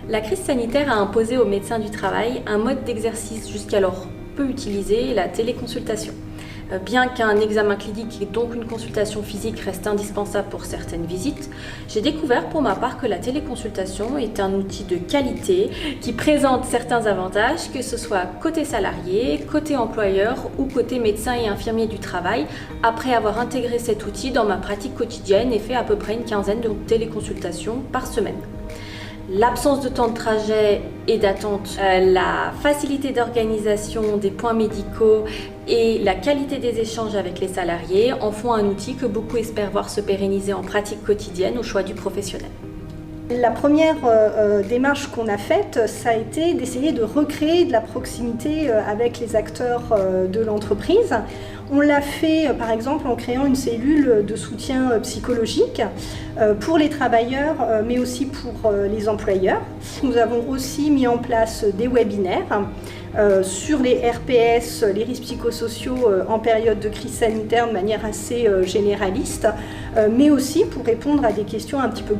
La crise sanitaire a imposé aux médecins du travail un mode d'exercice jusqu'alors peu utilisé, la téléconsultation. Bien qu'un examen clinique et donc une consultation physique reste indispensable pour certaines visites, j'ai découvert pour ma part que la téléconsultation est un outil de qualité qui présente certains avantages, que ce soit côté salarié, côté employeur ou côté médecin et infirmier du travail, après avoir intégré cet outil dans ma pratique quotidienne et fait à peu près une quinzaine de téléconsultations par semaine. L'absence de temps de trajet et d'attente, la facilité d'organisation des points médicaux et la qualité des échanges avec les salariés en font un outil que beaucoup espèrent voir se pérenniser en pratique quotidienne au choix du professionnel. La première démarche qu'on a faite, ça a été d'essayer de recréer de la proximité avec les acteurs de l'entreprise. On l'a fait par exemple en créant une cellule de soutien psychologique pour les travailleurs mais aussi pour les employeurs. Nous avons aussi mis en place des webinaires sur les RPS, les risques psychosociaux en période de crise sanitaire de manière assez généraliste, mais aussi pour répondre à des questions un petit peu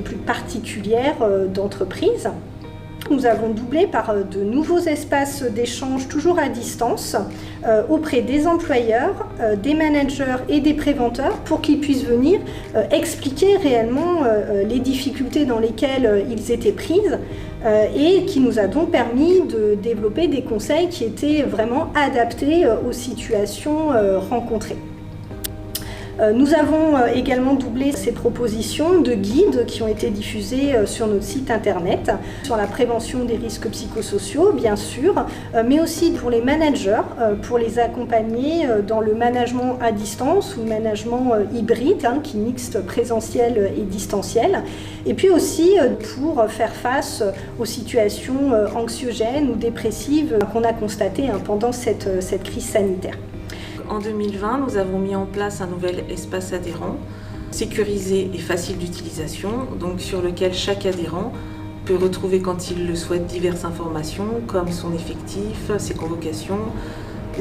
plus particulières d'entreprise. Nous avons doublé par de nouveaux espaces d'échange toujours à distance auprès des employeurs, des managers et des préventeurs pour qu'ils puissent venir expliquer réellement les difficultés dans lesquelles ils étaient prises et qui nous a donc permis de développer des conseils qui étaient vraiment adaptés aux situations rencontrées. Nous avons également doublé ces propositions de guides qui ont été diffusés sur notre site internet, sur la prévention des risques psychosociaux bien sûr, mais aussi pour les managers, pour les accompagner dans le management à distance ou le management hybride qui mixe présentiel et distanciel, et puis aussi pour faire face aux situations anxiogènes ou dépressives qu'on a constatées pendant cette crise sanitaire. En 2020, nous avons mis en place un nouvel espace adhérent, sécurisé et facile d'utilisation, donc sur lequel chaque adhérent peut retrouver quand il le souhaite diverses informations comme son effectif, ses convocations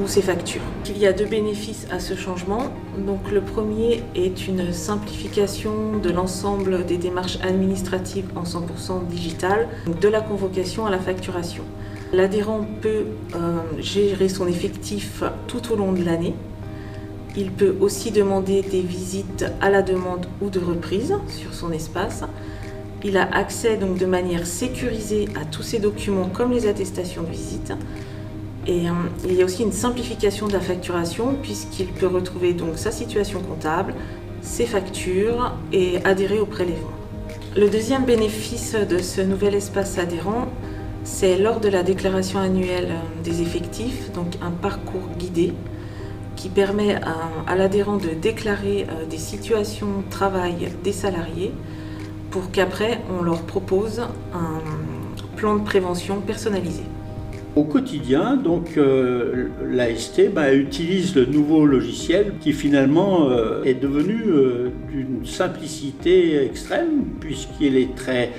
ou ses factures. Il y a deux bénéfices à ce changement. Donc, le premier est une simplification de l'ensemble des démarches administratives en 100% digital, de la convocation à la facturation. L'adhérent peut gérer son effectif tout au long de l'année. Il peut aussi demander des visites à la demande ou de reprise sur son espace. Il a accès donc de manière sécurisée à tous ses documents comme les attestations de visite. Et il y a aussi une simplification de la facturation puisqu'il peut retrouver donc sa situation comptable, ses factures et adhérer au prélèvement. Le deuxième bénéfice de ce nouvel espace adhérent, c'est lors de la déclaration annuelle des effectifs, donc un parcours guidé qui permet à l'adhérent de déclarer des situations de travail des salariés pour qu'après on leur propose un plan de prévention personnalisé. Au quotidien, donc, l'AST utilise le nouveau logiciel qui finalement est devenu d'une simplicité extrême puisqu'il est très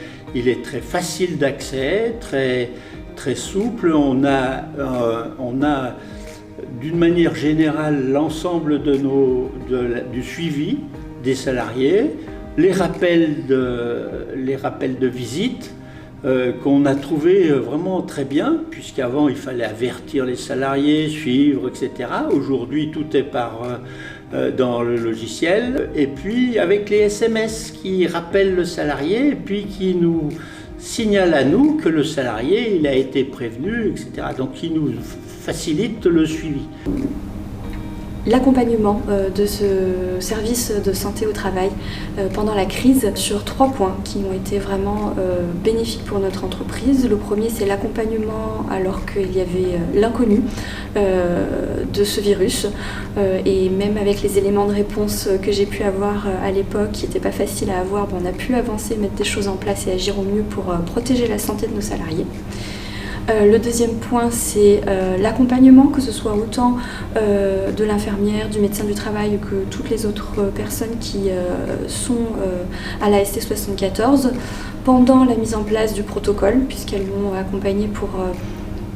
facile d'accès, très souple. On a d'une manière générale l'ensemble du suivi des salariés, les rappels de visite. Qu'on a trouvé vraiment très bien, puisqu'avant il fallait avertir les salariés, suivre, etc. Aujourd'hui tout est dans le logiciel, et puis avec les SMS qui rappellent le salarié et puis qui nous signalent à nous que le salarié il a été prévenu, etc. Donc qui nous facilite le suivi. L'accompagnement de ce service de santé au travail pendant la crise sur 3 points qui ont été vraiment bénéfiques pour notre entreprise. Le premier, c'est l'accompagnement alors qu'il y avait l'inconnu de ce virus et même avec les éléments de réponse que j'ai pu avoir à l'époque qui n'étaient pas faciles à avoir, on a pu avancer, mettre des choses en place et agir au mieux pour protéger la santé de nos salariés. Le deuxième point, c'est l'accompagnement, que ce soit autant de l'infirmière, du médecin du travail que toutes les autres personnes qui sont à la ST 74 pendant la mise en place du protocole, puisqu'elles m'ont accompagnée pour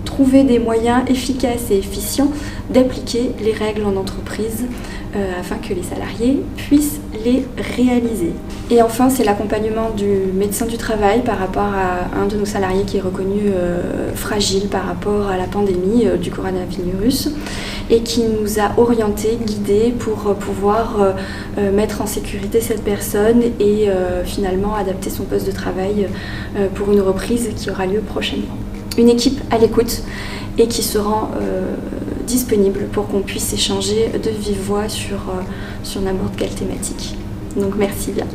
trouver des moyens efficaces et efficients d'appliquer les règles en entreprise afin que les salariés puissent les réaliser. Et enfin, c'est l'accompagnement du médecin du travail par rapport à un de nos salariés qui est reconnu fragile par rapport à la pandémie du coronavirus et qui nous a orientés, guidés pour pouvoir mettre en sécurité cette personne et finalement adapter son poste de travail pour une reprise qui aura lieu prochainement. Une équipe à l'écoute et qui se rend disponible pour qu'on puisse échanger de vive voix sur n'importe quelle thématique. Donc merci bien.